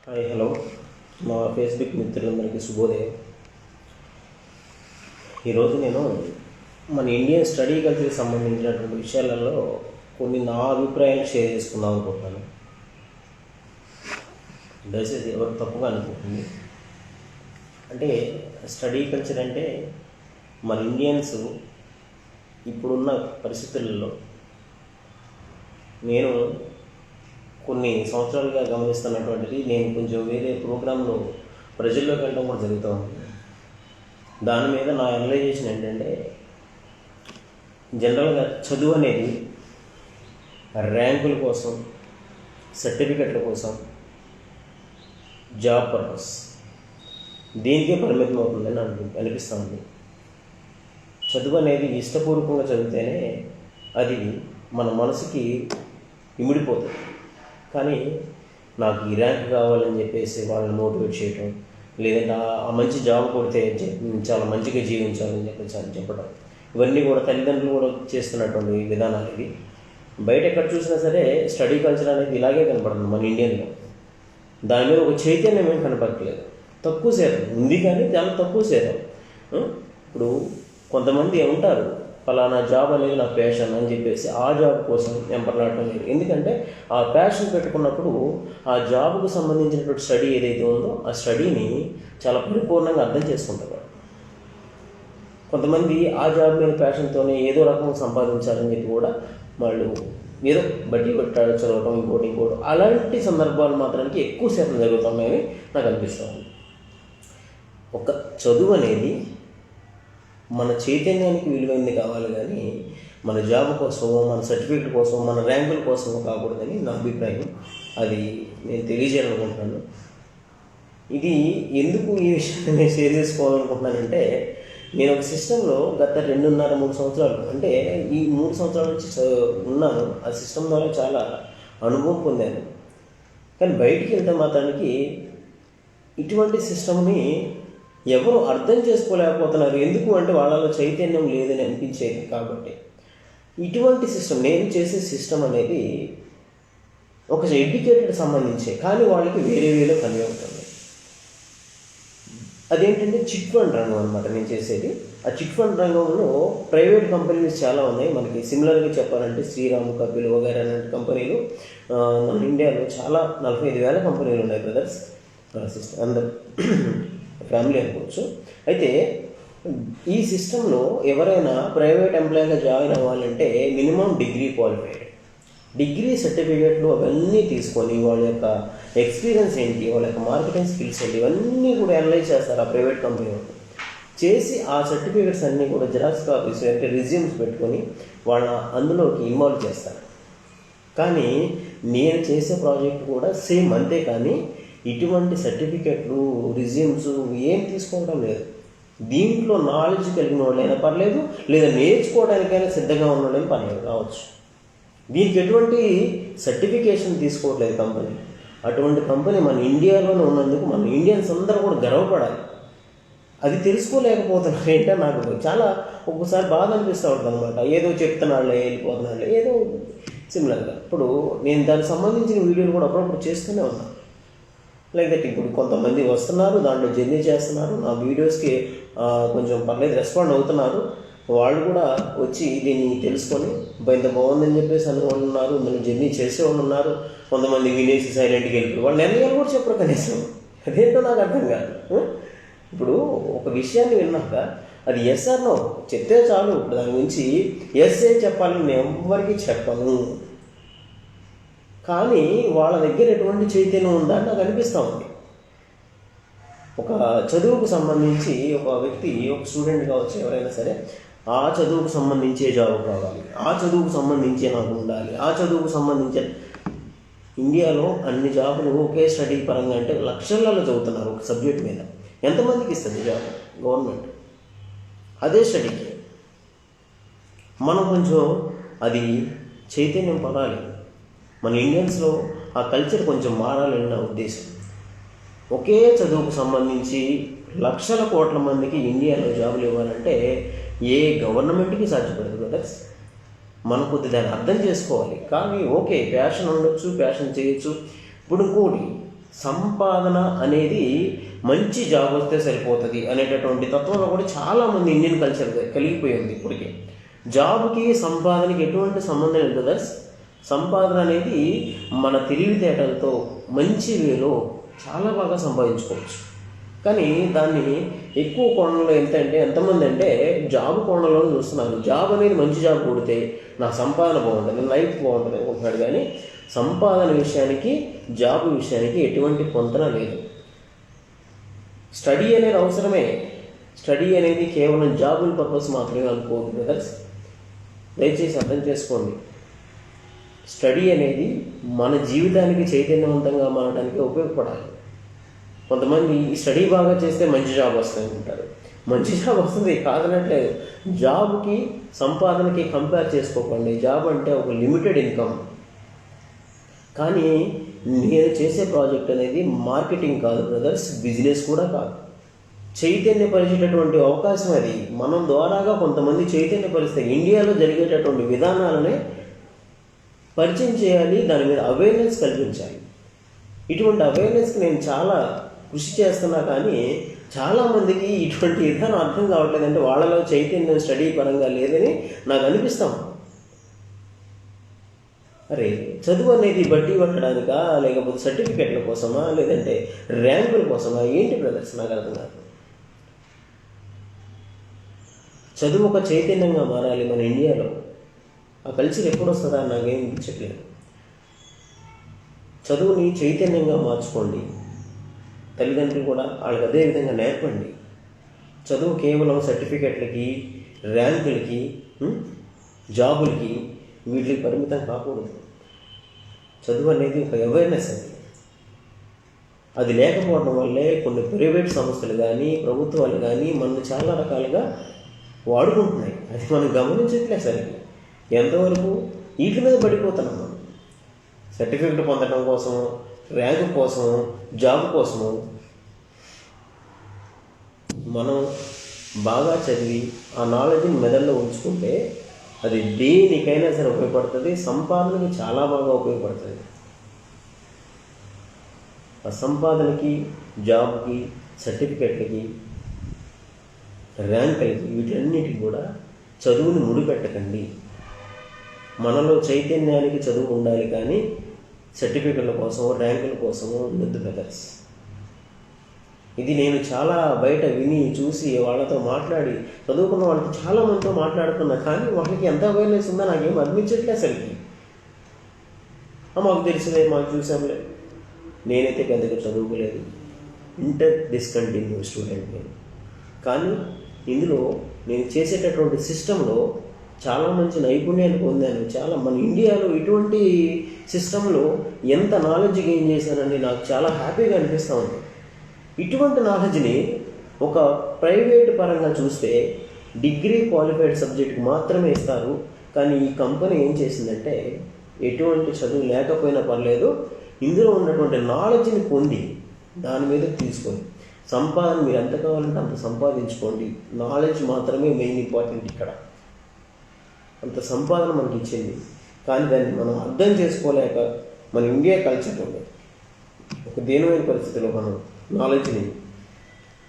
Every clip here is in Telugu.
హాయ్ హలో మా ఫేస్బుక్ మిత్రులందరికీ శుభోదయం. ఈరోజు నేను మన ఇండియన్ స్టడీ కల్చర్కి సంబంధించినటువంటి విషయాలలో కొన్ని నా అభిప్రాయాలు షేర్ చేసుకుందాం అనుకుంటున్నాను. దయచేసి ఎవరు తప్పుగా అనుకుంటుంది. అంటే స్టడీ కల్చర్ అంటే మన ఇండియన్స్ ఇప్పుడున్న పరిస్థితులలో నేను కొన్ని సంవత్సరాలుగా గమనిస్తున్నటువంటిది, నేను కొంచెం వేరే ప్రోగ్రాంలో ప్రజల్లోకి వెళ్ళడం కూడా జరుగుతూ ఉంటుంది. దాని మీద నా అనలైజేషన్ ఏంటంటే, జనరల్గా చదువు అనేది ర్యాంకుల కోసం, సర్టిఫికెట్ల కోసం, జాబ్ పర్పస్ దీనికే పరిమితం అవుతుందని అనిపిస్తుంది. చదువు అనేది ఇష్టపూర్వకంగా చదివితేనే అది మన మనసుకి ఇమిడిపోతుంది. కానీ నాకు ఈ ర్యాంక్ కావాలని చెప్పేసి వాళ్ళని మోటివేట్ చేయటం, లేదంటే ఆ మంచి జాబ్ కొడితే చాలా మంచిగా జీవించాలని చెప్పేసి చెప్పడం, ఇవన్నీ కూడా తల్లిదండ్రులు కూడా చేస్తున్నటువంటి విధానాలు ఇవి. బయట ఎక్కడ చూసినా సరే స్టడీ కల్చర్ అనేది ఇలాగే కనపడుతుంది మన ఇండియన్లో. దాని మీద ఒక చైతన్యం ఏం కనపడట్లేదు. తక్కువ శాతం ఉంది, కానీ చాలా తక్కువ శాతం. ఇప్పుడు కొంతమంది ఉంటారు, ఫలానా జాబ్ అనేది నా ప్యాషన్ అని చెప్పేసి ఆ జాబ్ కోసం ఎంపర్లాడటం లేదు. ఎందుకంటే ఆ ప్యాషన్ పెట్టుకున్నప్పుడు ఆ జాబ్కు సంబంధించినటువంటి స్టడీ ఏదైతే ఉందో ఆ స్టడీని చాలా పరిపూర్ణంగా అర్థం చేసుకుంటారు. కొంతమంది ఆ జాబ్ మీద ప్యాషన్తోనే ఏదో రకంగా సంపాదించాలని చెప్పి కూడా వాళ్ళు ఏదో బట్టి కొట్టాడు చదవటం, ఇంకోటి అలాంటి సందర్భాలు మాత్రానికి ఎక్కువ శాతం జరుగుతున్నాయని నాకు అనిపిస్తుంది. ఒక చదువు అనేది మన చైతన్యానికి విలువైంది కావాలి, కానీ మన జాబ్ కోసమో, మన సర్టిఫికేట్ కోసమో, మన ర్యాంకుల కోసమో కాకూడదని నా అభిప్రాయం. అది నేను తెలియజేయాలనుకుంటున్నాను. ఇది ఎందుకు ఈ విషయాన్ని నేను షేర్ చేసుకోవాలనుకుంటున్నానంటే, నేను ఒక సిస్టంలో గత 2.5-3 సంవత్సరాలు, అంటే ఈ 3 సంవత్సరాల నుంచి ఉన్నాను. ఆ సిస్టమ్ ద్వారా చాలా అనుభవం పొందాను. కానీ బయటికి వెళ్తే మాత్రానికి ఇటువంటి సిస్టమ్ని ఎవరు అర్థం చేసుకోలేకపోతున్నారు. ఎందుకు అంటే వాళ్ళలో చైతన్యం లేదని అనిపించేది. కాబట్టి ఇటువంటి సిస్టమ్, నేను చేసే సిస్టమ్ అనేది ఒక ఎడ్యుకేటెడ్ సంబంధించే, కానీ వాళ్ళకి వేరే వేరే కన్వే అవుతుంది. అదేంటంటే చిట్ ఫండ్ రంగం అనమాట నేను చేసేది. ఆ చిట్ ఫండ్ రంగంలో ప్రైవేట్ కంపెనీస్ చాలా ఉన్నాయి. మనకి సిమిలర్గా చెప్పాలంటే శ్రీరామ్, కపిల్ వగైరా అలాంటి కంపెనీలు మన ఇండియాలో చాలా 45,000 కంపెనీలు ఉన్నాయి బ్రదర్స్, సిస్టమ్ అందరు ఫ్యామిలీ అనుకోవచ్చు. అయితే ఈ సిస్టంలో ఎవరైనా ప్రైవేట్ ఎంప్లాయీగా జాయిన్ అవ్వాలంటే మినిమం డిగ్రీ క్వాలిఫైడ్, డిగ్రీ సర్టిఫికేట్లు అవన్నీ తీసుకొని వాళ్ళ యొక్క ఎక్స్పీరియన్స్ ఏంటి, వాళ్ళ యొక్క మార్కెటింగ్ స్కిల్స్ ఏంటి, ఇవన్నీ కూడా అనలైజ్ చేస్తారు ఆ ప్రైవేట్ కంపెనీ వాళ్ళు. చేసి ఆ సర్టిఫికేట్స్ అన్నీ కూడా జిరాక్స్ కాపీస్ అంటే రిజ్యూమ్స్ పెట్టుకొని వాళ్ళ అందులోకి ఇన్వాల్వ్ చేస్తారు. కానీ నేను చేసే ప్రాజెక్ట్ కూడా సేమ్ అంతే. కానీ ఇటువంటి సర్టిఫికెట్లు, రిజ్యూమ్స్ ఏం తీసుకోవడం లేదు. దీంట్లో నాలెడ్జ్ కలిగిన వాళ్ళైనా పర్లేదు, లేదా నేర్చుకోవడానికైనా సిద్ధంగా ఉన్న వాళ్ళైనా పర్లేదు కావచ్చు. దీనికి ఎటువంటి సర్టిఫికేషన్ తీసుకోవట్లేదు కంపెనీ. అటువంటి కంపెనీ మన ఇండియాలోనే ఉన్నందుకు మన ఇండియన్స్ అందరూ కూడా గర్వపడాలి. అది తెలుసుకోలేకపోతున్నారు. ఏంటంటే నాకు చాలా ఒక్కోసారి బాధ అనిపిస్తూ ఉంటుంది అనమాట. ఏదో చెప్తున్నాళ్ళే, వెళ్ళిపోతున్నాళ్ళే, ఏదో సిమిలర్గా. ఇప్పుడు నేను దానికి సంబంధించిన వీడియోలు కూడా అప్పుడప్పుడు చేస్తూనే ఉన్నాను. Like that. ఇప్పుడు కొంతమంది వస్తున్నారు, దాంట్లో జర్నీ చేస్తున్నారు, నా వీడియోస్కి కొంచెం పర్లేదు రెస్పాండ్ అవుతున్నారు. వాళ్ళు కూడా వచ్చి దీన్ని తెలుసుకొని ఇంత బాగుందని చెప్పేసి అనుకోని ఉన్నారు. ఇందులో జర్నీ చేసేవాళ్ళు ఉన్నారు. కొంతమంది వినేసి సైలెంట్కి వెళ్ళిపోయి వాళ్ళు నిర్ణయాలు కూడా చెప్పరు కనీసం. అదేంటో నాకు అర్థం కాదు. ఇప్పుడు ఒక విషయాన్ని విన్నాక అది ఎస్ ఆర్ నో చెప్తే చాలు. ఇప్పుడు దాని గురించి ఎస్ ఏం చెప్పాలని నేను ఎవరికి చెప్పను. కానీ వాళ్ళ దగ్గర ఎటువంటి చైతన్యం ఉందా అని నాకు అనిపిస్తూ ఉంది. ఒక చదువుకు సంబంధించి ఒక వ్యక్తి, ఒక స్టూడెంట్ కావచ్చు, ఎవరైనా సరే, ఆ చదువుకు సంబంధించే జాబ్ కావాలి, ఆ చదువుకు సంబంధించే నాకు ఉండాలి, ఆ చదువుకు సంబంధించే. ఇండియాలో అన్ని జాబులు ఒకే స్టడీ పరంగా అంటే లక్షలలో చదువుతున్నారు ఒక సబ్జెక్ట్ మీద. ఎంతమందికి ఇస్తుంది జాబ్ గవర్నమెంట్ అదే స్టడీకి? మనం కొంచెం అది చైతన్యం పడాలి. మన ఇండియన్స్లో ఆ కల్చర్ కొంచెం మారాలని నా ఉద్దేశం. ఒకే చదువుకు సంబంధించి లక్షల కోట్ల మందికి ఇండియాలో జాబులు ఇవ్వాలంటే ఏ గవర్నమెంట్కి సాధ్యపడదు బ్రదర్స్. మనం కొద్ది దాన్ని అర్థం చేసుకోవాలి. కానీ ఓకే, ప్యాషన్ ఉండొచ్చు, ప్యాషన్ చేయొచ్చు. ఇప్పుడు ఇంకోటి సంపాదన అనేది మంచి జాబ్ వస్తే సరిపోతుంది అనేటటువంటి తత్వంలో కూడా చాలామంది ఇండియన్ కల్చర్ కలిగిపోయింది ఇప్పటికే. జాబ్కి సంపాదనకి ఎటువంటి సంబంధం లేదు బ్రదర్స్. సంపాదన అనేది మన తెలివితేటలతో మంచి వేలో చాలా బాగా సంపాదించుకోవచ్చు. కానీ దాన్ని ఎక్కువ కోణంలో ఎంతమంది అంటే జాబ్ కోణంలో చూస్తున్నారు. జాబ్ అనేది మంచి జాబ్ కొడితే నా సంపాదన బాగుంటుంది, లైఫ్ బాగుంటుంది అనుకుంటున్నాడు. కానీ సంపాదన విషయానికి జాబ్ విషయానికి ఎటువంటి పొంతన లేదు. స్టడీ అనేది అవసరమే. స్టడీ అనేది కేవలం జాబుల పర్పస్ మాత్రమే అనుకోవద్దు బ్రదర్స్. దయచేసి అర్థం చేసుకోండి. స్టడీ అనేది మన జీవితానికి చైతన్యవంతంగా మారడానికి ఉపయోగపడాలి. కొంతమంది ఈ స్టడీ బాగా చేస్తే మంచి జాబ్ వస్తుంది అంటారు. మంచి జాబ్ వస్తుంది కాదనట్లేదు. జాబ్కి సంపాదనకి కంపేర్ చేసుకోకండి. జాబ్ అంటే ఒక లిమిటెడ్ ఇన్కమ్. కానీ నేను చేసే ప్రాజెక్ట్ అనేది మార్కెటింగ్ కాదు బ్రదర్స్, బిజినెస్ కూడా కాదు. చైతన్యపరిచేటటువంటి అవకాశం అది. మనం ద్వారాగా కొంతమంది చైతన్యపరిస్తే ఇండియాలో జరిగేటటువంటి విధానాలనే పరిచయం చేయాలి, దాని మీద అవేర్నెస్ కల్పించాలి. ఇటువంటి అవేర్నెస్కి నేను చాలా కృషి చేస్తున్నా. కానీ చాలామందికి ఇటువంటి విధానం అర్థం కావట్లేదు. అంటే వాళ్ళలో చైతన్యం స్టడీ పరంగా లేదని నాకు అనిపిస్తాం. అరే చదువు అనేది బట్టి పట్టడానికా, లేకపోతే సర్టిఫికెట్ల కోసమా, లేదంటే ర్యాంకుల కోసమా, ఏంటి బ్రదర్స్ నాకు అర్థం కాదు. చదువు ఒక చైతన్యంగా మారాలి మన ఇండియాలో. ఆ కల్చర్ ఎప్పుడు వస్తుందా నాకేం అనిపించట్లేదు. చదువుని చైతన్యంగా మార్చుకోండి. తల్లిదండ్రులు కూడా వాళ్ళకి అదే విధంగా నేర్పండి. చదువు కేవలం సర్టిఫికెట్లకి, ర్యాంకులకి, జాబులకి వీటికి పరిమితం కాకూడదు. చదువు అనేది ఒక అవేర్నెస్. అది లేకపోవడం వల్లే కొన్ని ప్రైవేట్ సంస్థలు కానీ ప్రభుత్వాలు కానీ మనల్ని చాలా రకాలుగా వాడుకుంటున్నాయి. అది మనం గమనించట్లే సరికి. ఎంతవరకు వీటి మీద పడిపోతున్నాం మనం. సర్టిఫికెట్ పొందడం కోసము, ర్యాంకు కోసము, జాబ్ కోసము మనం బాగా చదివి ఆ నాలెడ్జ్ని మెదడులో ఉంచుకుంటే అది దేనికైనా సరే ఉపయోగపడుతుంది. సంపాదనకి చాలా బాగా ఉపయోగపడుతుంది. ఆ సంపాదనకి, జాబ్కి, సర్టిఫికెట్లకి, ర్యాంకులకి, వీటన్నిటికి కూడా చదువుని ముడిపెట్టకండి. మనలో చైతన్యానికి చదువు ఉండాలి, కానీ సర్టిఫికెట్ల కోసమో ర్యాంకుల కోసమో వద్దు బ్రదర్స్. ఇది నేను చాలా బయట విని చూసి వాళ్ళతో మాట్లాడి చదువుకున్న వాళ్ళకి చాలామందితో మాట్లాడుతున్నా. కానీ వాళ్ళకి ఎంత అవేర్నెస్ ఉందో నాకేం అనిపించట్లే అసలుకి. మాకు తెలిసిదే, మాకు చూసాంలే. నేనైతే పెద్దగా చదువుకోలేదు, ఇంటర్ డిస్కంటిన్యూ స్టూడెంట్ నేను. కానీ ఇందులో నేను చేసేటటువంటి సిస్టంలో చాలా మంచి నైపుణ్యాన్ని పొందాను. చాలా మన ఇండియాలో ఇటువంటి సిస్టంలో ఎంత నాలెడ్జ్ గెయిన్ చేశానని నాకు చాలా హ్యాపీగా అనిపిస్తూ ఉంది. ఇటువంటి నాలెడ్జ్ని ఒక ప్రైవేట్ పరంగా చూస్తే డిగ్రీ క్వాలిఫైడ్ సబ్జెక్ట్కి మాత్రమే ఇస్తారు. కానీ ఈ కంపెనీ ఏం చేసిందంటే ఎటువంటి చదువు లేకపోయినా పర్లేదు, ఇందులో ఉన్నటువంటి నాలెడ్జ్ని పొంది దాని మీద తీసుకొని సంపాదన మీరు ఎంత కావాలంటే అంత సంపాదించుకోండి. నాలెడ్జ్ మాత్రమే మెయిన్ ఇంపార్టెంట్ ఇక్కడ. అంత సంపాదన మనకి ఇచ్చింది. కానీ దాన్ని మనం అర్థం చేసుకోలేక మన ఇండియా కల్చర్లో ఒక దీనమైన పరిస్థితిలో మనం నాలెడ్జ్ని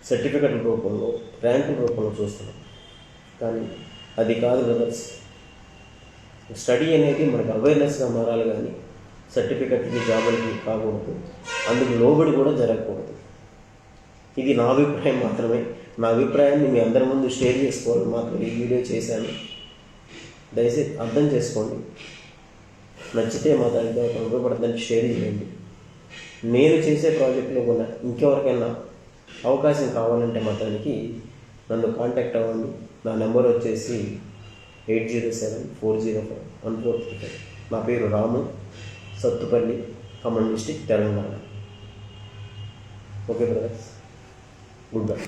సర్టిఫికెట్ల రూపంలో, ర్యాంకుల రూపంలో చూస్తున్నాం. కానీ అది కాదు బ్రదర్స్. స్టడీ అనేది మనకు అవేర్నెస్గా మారాలి, కానీ సర్టిఫికెట్కి, జాబులకి కాకూడదు. అందుకు లోబడి కూడా జరగకూడదు. ఇది నా అభిప్రాయం మాత్రమే. నా అభిప్రాయాన్ని మీ అందరి ముందు షేర్ చేసుకోవాలని మాత్రం ఈ వీడియో చేశాను. దయచేసి అర్థం చేసుకోండి. నచ్చితే మా దానికి ఉపయోగపడుతుందని షేర్ చేయండి. నేను చేసే ప్రాజెక్టులో కూడా ఇంకెవరికైనా అవకాశం కావాలంటే మాత్రానికి నన్ను కాంటాక్ట్ అవ్వండి. నా నెంబర్ వచ్చేసి 8074051435. నా పేరు Ramu, Sathupalli, Khammam district, Telangana. Okay brothers, good by.